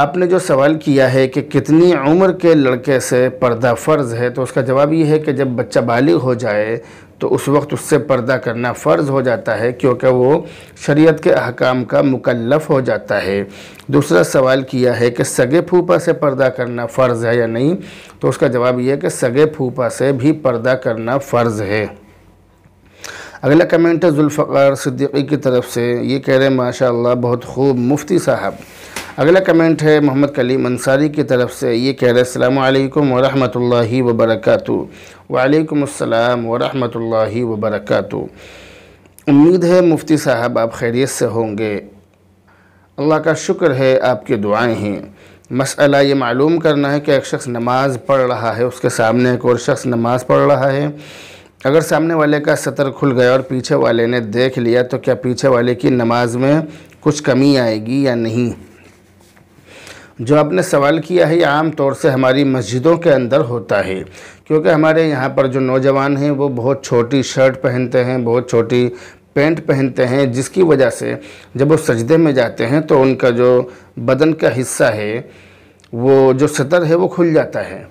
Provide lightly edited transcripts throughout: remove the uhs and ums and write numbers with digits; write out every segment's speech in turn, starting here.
آپ نے جو سوال کیا ہے کہ کتنی عمر کے لڑکے سے پردہ فرض ہے، تو اس کا جواب یہ ہے کہ جب بچہ بالغ ہو جائے تو اس وقت اس سے پردہ کرنا فرض ہو جاتا ہے، کیونکہ وہ شریعت کے احکام کا مکلف ہو جاتا ہے۔ دوسرا سوال کیا ہے کہ سگے پھوپھا سے پردہ کرنا فرض ہے یا نہیں، تو اس کا جواب یہ ہے کہ سگے پھوپھا سے بھی پردہ کرنا فرض ہے۔ اگلا کمنٹ ہے ذوالفقار صدیقی کی طرف سے، یہ کہہ رہے ہیں ماشاءاللہ بہت خوب مفتی صاحب۔ اگلا کمنٹ ہے محمد کلیم انصاری کی طرف سے، یہ کہہ رہے ہیں السلام علیکم ورحمۃ اللہ وبرکاتہ۔ وعلیکم السلام ورحمۃ اللہ وبرکاتہ۔ امید ہے مفتی صاحب آپ خیریت سے ہوں گے، اللہ کا شکر ہے آپ کی دعائیں ہیں۔ مسئلہ یہ معلوم کرنا ہے کہ ایک شخص نماز پڑھ رہا ہے، اس کے سامنے ایک اور شخص نماز پڑھ رہا ہے، اگر سامنے والے کا سطر کھل گیا اور پیچھے والے نے دیکھ لیا تو کیا پیچھے والے کی نماز میں کچھ کمی آئے گی یا نہیں؟ جو آپ نے سوال کیا ہے یہ عام طور سے ہماری مسجدوں کے اندر ہوتا ہے، کیونکہ ہمارے یہاں پر جو نوجوان ہیں وہ بہت چھوٹی شرٹ پہنتے ہیں، بہت چھوٹی پینٹ پہنتے ہیں، جس کی وجہ سے جب وہ سجدے میں جاتے ہیں تو ان کا جو بدن کا حصہ ہے وہ جو سطر ہے وہ کھل جاتا ہے۔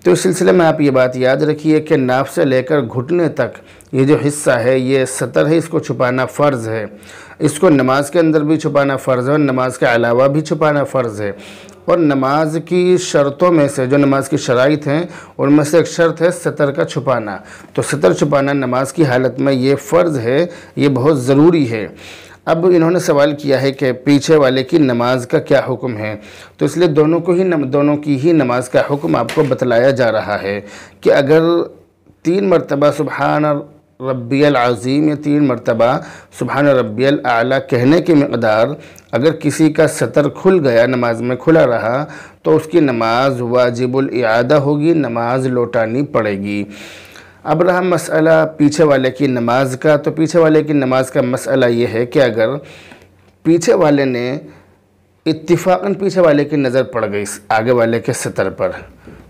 تو اس سلسلے میں آپ یہ بات یاد رکھیے کہ ناف سے لے کر گھٹنے تک یہ جو حصہ ہے یہ سطر ہے، اس کو چھپانا فرض ہے، اس کو نماز کے اندر بھی چھپانا فرض ہے اور نماز کے علاوہ بھی چھپانا فرض ہے۔ اور نماز کی شرطوں میں سے جو نماز کی شرائط ہیں ان میں سے ایک شرط ہے سطر کا چھپانا، تو سطر چھپانا نماز کی حالت میں یہ فرض ہے، یہ بہت ضروری ہے۔ اب انہوں نے سوال کیا ہے کہ پیچھے والے کی نماز کا کیا حکم ہے، تو اس لیے دونوں کی ہی نماز کا حکم آپ کو بتلایا جا رہا ہے کہ اگر 3 مرتبہ سبحان ربی العظیم یا 3 مرتبہ سبحان ربی الاعلیٰ کہنے کی مقدار اگر کسی کا سطر کھل گیا، نماز میں کھلا رہا، تو اس کی نماز واجب الاعادہ ہوگی، نماز لوٹانی پڑے گی۔ اب رہا مسئلہ پیچھے والے کی نماز کا، تو پیچھے والے کی نماز کا مسئلہ یہ ہے کہ اگر پیچھے والے نے اتفاقاً پیچھے والے کی نظر پڑ گئی آگے والے کے سطر پر،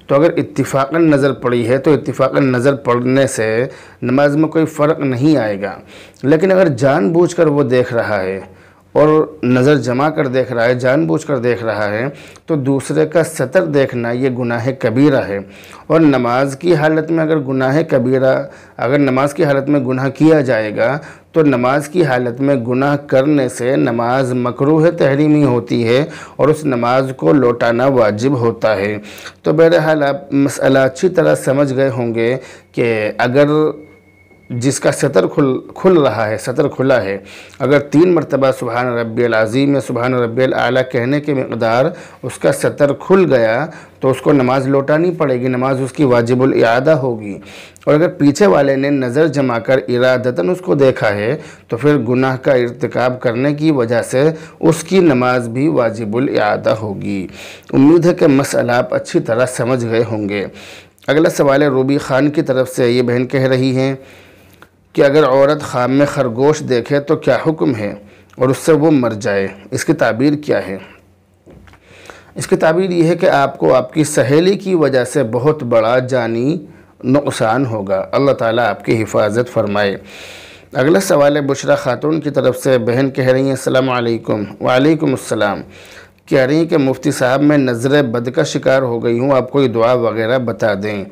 تو اگر اتفاقاً نظر پڑی ہے تو اتفاقاً نظر پڑنے سے نماز میں کوئی فرق نہیں آئے گا، لیکن اگر جان بوجھ کر وہ دیکھ رہا ہے اور نظر جما کر دیکھ رہا ہے، جان بوجھ کر دیکھ رہا ہے، تو دوسرے کا سطر دیکھنا یہ گناہ کبیرہ ہے۔ اور نماز کی حالت میں اگر نماز کی حالت میں گناہ کیا جائے گا تو نماز کی حالت میں گناہ کرنے سے نماز مکروہ تحریمی ہوتی ہے اور اس نماز کو لوٹانا واجب ہوتا ہے۔ تو بہرحال آپ مسئلہ اچھی طرح سمجھ گئے ہوں گے کہ اگر جس کا سطر کھل رہا ہے، سطر کھلا ہے، اگر 3 مرتبہ سبحان ربی العظیم یا سبحان ربی الاعلیٰ کہنے کی مقدار اس کا سطر کھل گیا تو اس کو نماز لوٹانی پڑے گی، نماز اس کی واجب الاعادہ ہوگی۔ اور اگر پیچھے والے نے نظر جما کر ارادتاً اس کو دیکھا ہے تو پھر گناہ کا ارتکاب کرنے کی وجہ سے اس کی نماز بھی واجب الاعادہ ہوگی۔ امید ہے کہ مسئلہ آپ اچھی طرح سمجھ گئے ہوں گے۔ اگلا سوال ہے روبی خان کی طرف سے، یہ بہن کہہ رہی ہیں کہ اگر عورت خواب میں خرگوش دیکھے تو کیا حکم ہے اور اس سے وہ مر جائے، اس کی تعبیر کیا ہے؟ اس کی تعبیر یہ ہے کہ آپ کو آپ کی سہیلی کی وجہ سے بہت بڑا جانی نقصان ہوگا، اللہ تعالیٰ آپ کی حفاظت فرمائے۔ اگلا سوال ہے بشرا خاتون کی طرف سے، بہن کہہ رہی ہیں السلام علیکم۔ وعلیکم السلام۔ کہہ رہی ہیں کہ مفتی صاحب میں نظر بد کا شکار ہو گئی ہوں، آپ کوئی دعا وغیرہ بتا دیں۔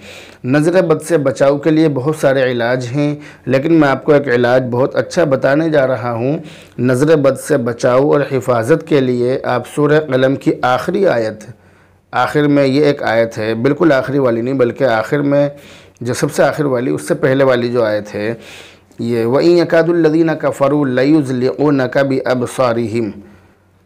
نظر بد سے بچاؤ کے لیے بہت سارے علاج ہیں، لیکن میں آپ کو ایک علاج بہت اچھا بتانے جا رہا ہوں۔ نظر بد سے بچاؤ اور حفاظت کے لیے آپ سورہ قلم کی آخری آیت، آخر میں یہ ایک آیت ہے، بالکل آخری والی نہیں بلکہ آخر میں جو سب سے آخر والی، اس سے پہلے والی جو آیت ہے یہ وَإِن يَكَادُ الَّذِينَ كَفَرُوا لَيُزْلِقُونَكَ بِأَبْصَارِهِمْ،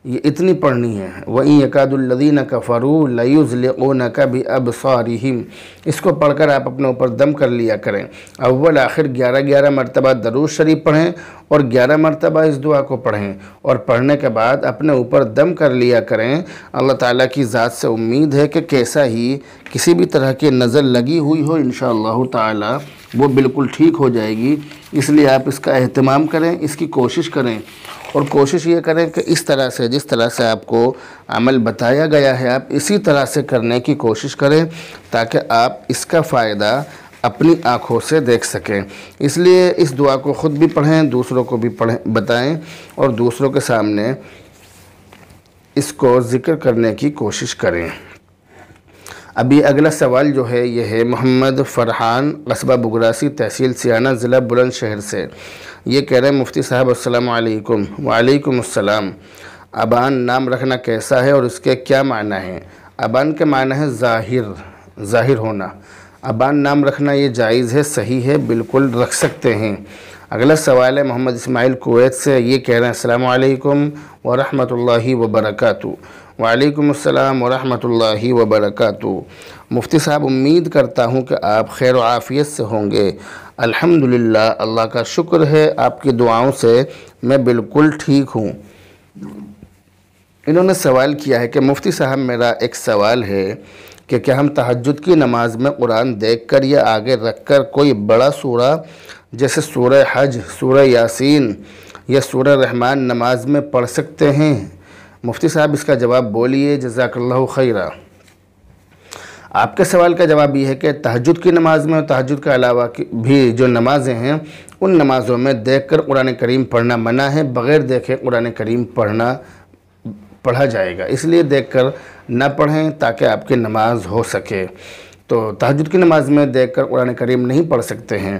یہ اتنی پڑھنی ہے، وَإِن يَكَادُ الَّذِينَ كَفَرُوا لَيُزْلِقُونَكَ بِأَبْصَارِهِمْ، اس کو پڑھ کر آپ اپنے اوپر دم کر لیا کریں۔ اول آخر 11 مرتبہ درود شریف پڑھیں اور 11 مرتبہ اس دعا کو پڑھیں، اور پڑھنے کے بعد اپنے اوپر دم کر لیا کریں۔ اللہ تعالیٰ کی ذات سے امید ہے کہ کیسا ہی کسی بھی طرح کی نظر لگی ہوئی ہو انشاءاللہ تعالیٰ وہ بالکل ٹھیک ہو جائے گی۔ اس لیے آپ اس کا اہتمام کریں، اس کی کوشش کریں، اور کوشش یہ کریں کہ اس طرح سے جس طرح سے آپ کو عمل بتایا گیا ہے آپ اسی طرح سے کرنے کی کوشش کریں تاکہ آپ اس کا فائدہ اپنی آنکھوں سے دیکھ سکیں۔ اس لیے اس دعا کو خود بھی پڑھیں، دوسروں کو بھی بتائیں اور دوسروں کے سامنے اس کو ذکر کرنے کی کوشش کریں۔ ابھی اگلا سوال جو ہے یہ ہے محمد فرحان، قصبہ بگراسی، تحصیل سیانہ، ضلع بلند شہر سے۔ یہ کہہ رہے ہیں مفتی صاحب السلام علیکم۔ وعلیکم السلام۔ ابان نام رکھنا کیسا ہے اور اس کے کیا معنی ہیں؟ ابان کے معنی ہے ظاہر ہونا۔ ابان نام رکھنا یہ جائز ہے، صحیح ہے، بالکل رکھ سکتے ہیں۔ اگلا سوال ہے محمد اسماعیل کویت سے۔ یہ کہہ رہے ہیں السلام علیکم ورحمۃ اللہ وبرکاتہ۔ وعلیکم السلام ورحمۃ اللہ وبرکاتہ۔ مفتی صاحب امید کرتا ہوں کہ آپ خیر و عافیت سے ہوں گے۔ الحمدللہ، اللہ کا شکر ہے، آپ کی دعاؤں سے میں بالکل ٹھیک ہوں۔ انہوں نے سوال کیا ہے کہ مفتی صاحب میرا ایک سوال ہے کہ کیا ہم تہجد کی نماز میں قرآن دیکھ کر یا آگے رکھ کر کوئی بڑا سورہ جیسے سورہ حج، سورہ یاسین یا سورہ رحمان نماز میں پڑھ سکتے ہیں؟ مفتی صاحب اس کا جواب بولیے، جزاک اللہ خیرہ۔ آپ کے سوال کا جواب یہ ہے کہ تہجد کی نماز میں اور تہجد کے علاوہ بھی جو نمازیں ہیں ان نمازوں میں دیکھ کر قرآن کریم پڑھنا منع ہے، بغیر دیکھے قرآن کریم پڑھا جائے گا، اس لیے دیکھ کر نہ پڑھیں تاکہ آپ کی نماز ہو سکے۔ تو تہجد کی نماز میں دیکھ کر قرآن کریم نہیں پڑھ سکتے ہیں۔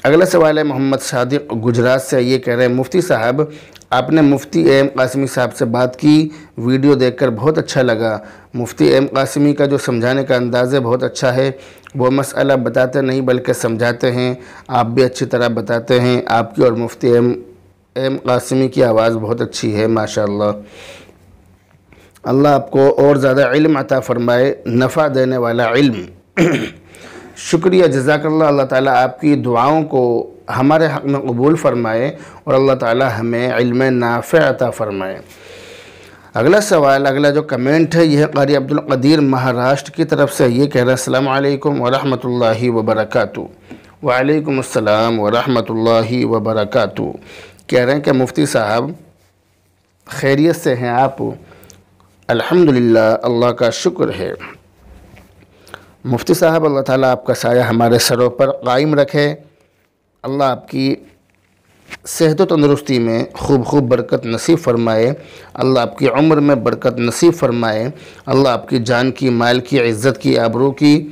اگلا سوال ہے محمد صادق گجرات سے۔ یہ کہہ رہے ہیں مفتی صاحب آپ نے مفتی ایم قاسمی صاحب سے بات کی، ویڈیو دیکھ کر بہت اچھا لگا۔ مفتی ایم قاسمی کا جو سمجھانے کا انداز ہے بہت اچھا ہے، وہ مسئلہ بتاتے نہیں بلکہ سمجھاتے ہیں، آپ بھی اچھی طرح بتاتے ہیں۔ آپ کی اور مفتی ایم قاسمی کی آواز بہت اچھی ہے ماشاءاللہ۔ اللہ آپ کو اور زیادہ علم عطا فرمائے، نفع دینے والا علم۔ شکریہ، جزاک اللہ۔ اللہ تعالیٰ آپ کی دعاؤں کو ہمارے حق میں قبول فرمائے اور اللہ تعالیٰ ہمیں علم نافع عطا فرمائے۔ اگلا سوال، اگلا جو کمنٹ ہے یہ ہے قاری عبدالقدیر مہاراشٹر کی طرف سے۔ یہ کہہ رہے ہیں السلام علیکم ورحمۃ اللہ وبرکاتہ۔ وعلیکم السلام ورحمۃ اللہ وبرکاتہ۔ کہہ رہے ہیں کہ مفتی صاحب خیریت سے ہیں آپ؟ الحمدللہ، اللہ کا شکر ہے۔ مفتی صاحب اللہ تعالیٰ آپ کا سایہ ہمارے سروں پر قائم رکھے، اللہ آپ کی صحت و تندرستی میں خوب برکت نصیب فرمائے، اللہ آپ کی عمر میں برکت نصیب فرمائے، اللہ آپ کی جان کی، مال کی، عزت کی، آبرو کی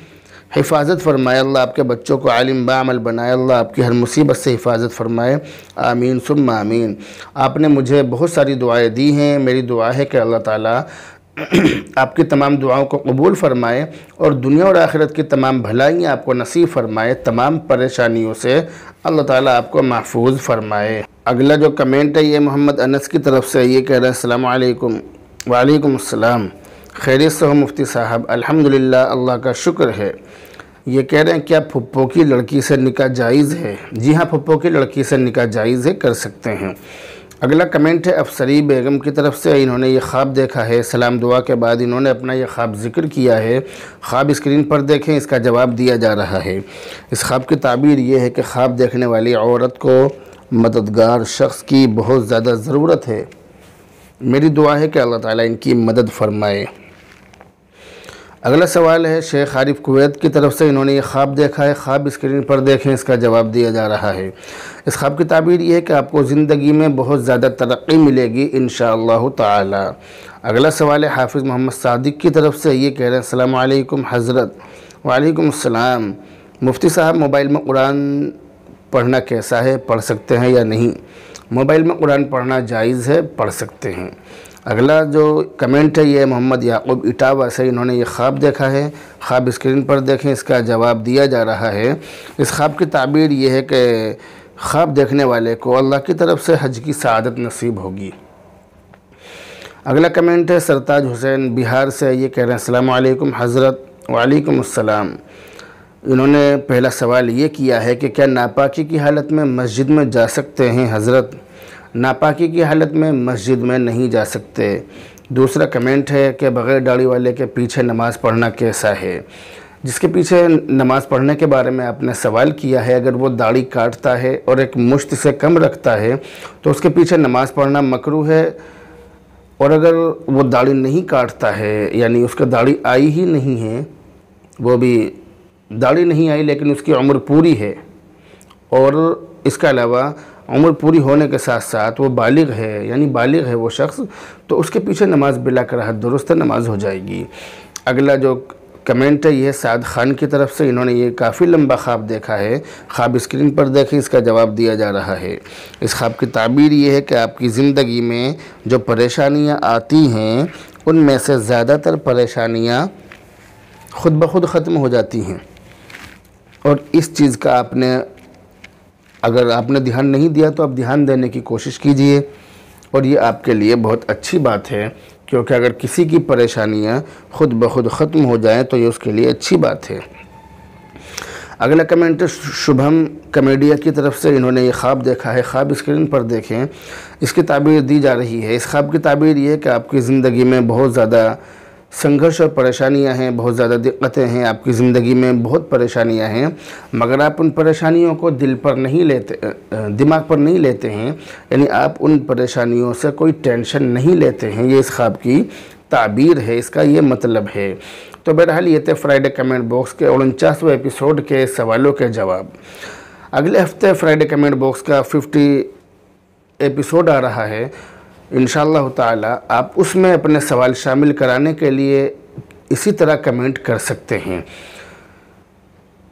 حفاظت فرمائے، اللہ آپ کے بچوں کو عالم بعمل بنائے، اللہ آپ کی ہر مصیبت سے حفاظت فرمائے، آمین ثم آمین۔ آپ نے مجھے بہت ساری دعائیں دی ہیں، میری دعا ہے کہ اللہ تعالیٰ آپ کی تمام دعاؤں کو قبول فرمائے اور دنیا اور آخرت کی تمام بھلائیاں آپ کو نصیب فرمائے، تمام پریشانیوں سے اللہ تعالیٰ آپ کو محفوظ فرمائے۔ اگلا جو کمنٹ ہے یہ محمد انس کی طرف سے۔ یہ کہہ رہے ہیں السلام علیکم۔ وعلیکم السلام۔ خیریت سے ہو مفتی صاحب؟ الحمدللہ، اللہ کا شکر ہے۔ یہ کہہ رہے ہیں کیا پھپھو کی لڑکی سے نکاح جائز ہے؟ جی ہاں، پھپھو کی لڑکی سے نکاح جائز ہے، کر سکتے ہیں۔ اگلا کمنٹ ہے افسری بیگم کی طرف سے۔ انہوں نے یہ خواب دیکھا ہے، سلام دعا کے بعد انہوں نے اپنا یہ خواب ذکر کیا ہے۔ خواب اسکرین پر دیکھیں، اس کا جواب دیا جا رہا ہے۔ اس خواب کی تعبیر یہ ہے کہ خواب دیکھنے والی عورت کو مددگار شخص کی بہت زیادہ ضرورت ہے، میری دعا ہے کہ اللہ تعالیٰ ان کی مدد فرمائے۔ اگلا سوال ہے شیخ عارف کویت کی طرف سے۔ انہوں نے یہ خواب دیکھا ہے، خواب اسکرین پر دیکھیں، اس کا جواب دیا جا رہا ہے۔ اس خواب کی تعبیر یہ ہے کہ آپ کو زندگی میں بہت زیادہ ترقی ملے گی انشاءاللہ تعالی۔ اگلا سوال ہے حافظ محمد صادق کی طرف سے۔ یہ کہہ رہے ہیں السلام علیکم حضرت۔ وعلیکم السلام۔ مفتی صاحب موبائل میں قرآن پڑھنا کیسا ہے، پڑھ سکتے ہیں یا نہیں؟ موبائل میں قرآن پڑھنا جائز ہے، پڑھ سکتے ہیں۔ اگلا جو کمنٹ ہے یہ محمد یعقوب اٹاوا سے۔ انہوں نے یہ خواب دیکھا ہے، خواب اسکرین پر دیکھیں، اس کا جواب دیا جا رہا ہے۔ اس خواب کی تعبیر یہ ہے کہ خواب دیکھنے والے کو اللہ کی طرف سے حج کی سعادت نصیب ہوگی۔ اگلا کمنٹ ہے سرتاج حسین بہار سے۔ یہ کہہ رہے ہیں السلام علیکم حضرت۔ وعلیکم السلام۔ انہوں نے پہلا سوال یہ کیا ہے کہ کیا ناپاکی کی حالت میں مسجد میں جا سکتے ہیں حضرت؟ ناپاکی کی حالت میں مسجد میں نہیں جا سکتے۔ دوسرا کمنٹ ہے کہ بغیر داڑھی والے کے پیچھے نماز پڑھنا کیسا ہے؟ جس کے پیچھے نماز پڑھنے کے بارے میں آپ نے سوال کیا ہے، اگر وہ داڑھی کاٹتا ہے اور ایک مشت سے کم رکھتا ہے تو اس کے پیچھے نماز پڑھنا مکروہ ہے، اور اگر وہ داڑھی نہیں کاٹتا ہے یعنی اس کا داڑھی آئی ہی نہیں ہے، وہ بھی داڑھی نہیں آئی لیکن اس کی عمر پوری ہے، اور اس کے علاوہ عمر پوری ہونے کے ساتھ ساتھ وہ بالغ ہے، یعنی بالغ ہے وہ شخص، تو اس کے پیچھے نماز بلا کراہت درست نماز ہو جائے گی۔ اگلا جو کمنٹ ہے یہ سعد خان کی طرف سے، انہوں نے یہ کافی لمبا خواب دیکھا ہے، خواب اسکرین پر دیکھیں، اس کا جواب دیا جا رہا ہے۔ اس خواب کی تعبیر یہ ہے کہ آپ کی زندگی میں جو پریشانیاں آتی ہیں ان میں سے زیادہ تر پریشانیاں خود بخود ختم ہو جاتی ہیں، اور اس چیز کا اگر آپ نے دھیان نہیں دیا تو آپ دھیان دینے کی کوشش کیجئے، اور یہ آپ کے لیے بہت اچھی بات ہے، کیونکہ اگر کسی کی پریشانیاں خود بخود ختم ہو جائیں تو یہ اس کے لیے اچھی بات ہے۔ اگلا کمنٹ شبھم کمیڈیا کی طرف سے، انہوں نے یہ خواب دیکھا ہے، خواب اسکرین پر دیکھیں، اس کی تعبیر دی جا رہی ہے۔ اس خواب کی تعبیر یہ ہے کہ آپ کی زندگی میں بہت زیادہ سنگھرش اور پریشانیاں ہیں، بہت زیادہ دقتیں ہیں، آپ کی زندگی میں بہت پریشانیاں ہیں، مگر آپ ان پریشانیوں کو دماغ پر نہیں لیتے ہیں، یعنی آپ ان پریشانیوں سے کوئی ٹینشن نہیں لیتے ہیں۔ یہ اس خواب کی تعبیر ہے، اس کا یہ مطلب ہے۔ تو بہرحال یہ تھے فرائیڈے کمنٹ باکس کے 49ویں ایپیسوڈ کے سوالوں کے جواب۔ اگلے ہفتے فرائیڈے کمنٹ باکس کا 50 ایپیسوڈ آ رہا ہے، انشاءاللہ تعالی آپ اس میں اپنے سوال شامل کرانے کے لیے اسی طرح کمنٹ کر سکتے ہیں۔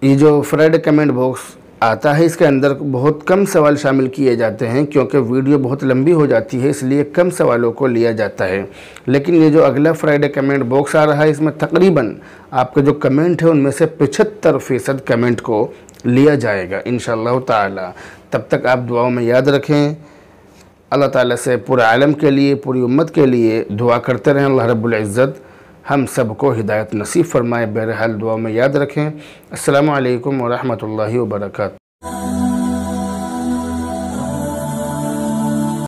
یہ جو فرائیڈے کمنٹ باکس آتا ہے اس کے اندر بہت کم سوال شامل کیے جاتے ہیں، کیونکہ ویڈیو بہت لمبی ہو جاتی ہے، اس لیے کم سوالوں کو لیا جاتا ہے۔ لیکن یہ جو اگلا فرائیڈے کمنٹ باکس آ رہا ہے اس میں تقریباً آپ کے جو کمنٹ ہے ان میں سے 75% کمنٹ کو لیا جائے گا انشاءاللہ تعالی۔ تب تک آپ دعاؤں میں یاد رکھیں، اللہ تعالیٰ سے پورے عالم کے لیے، پوری امت کے لیے دعا کرتے رہیں، اللہ رب العزت ہم سب کو ہدایت نصیب فرمائے۔ بہرحال دعاؤں میں یاد رکھیں۔ السلام علیکم ورحمۃ اللہ وبرکاتہ۔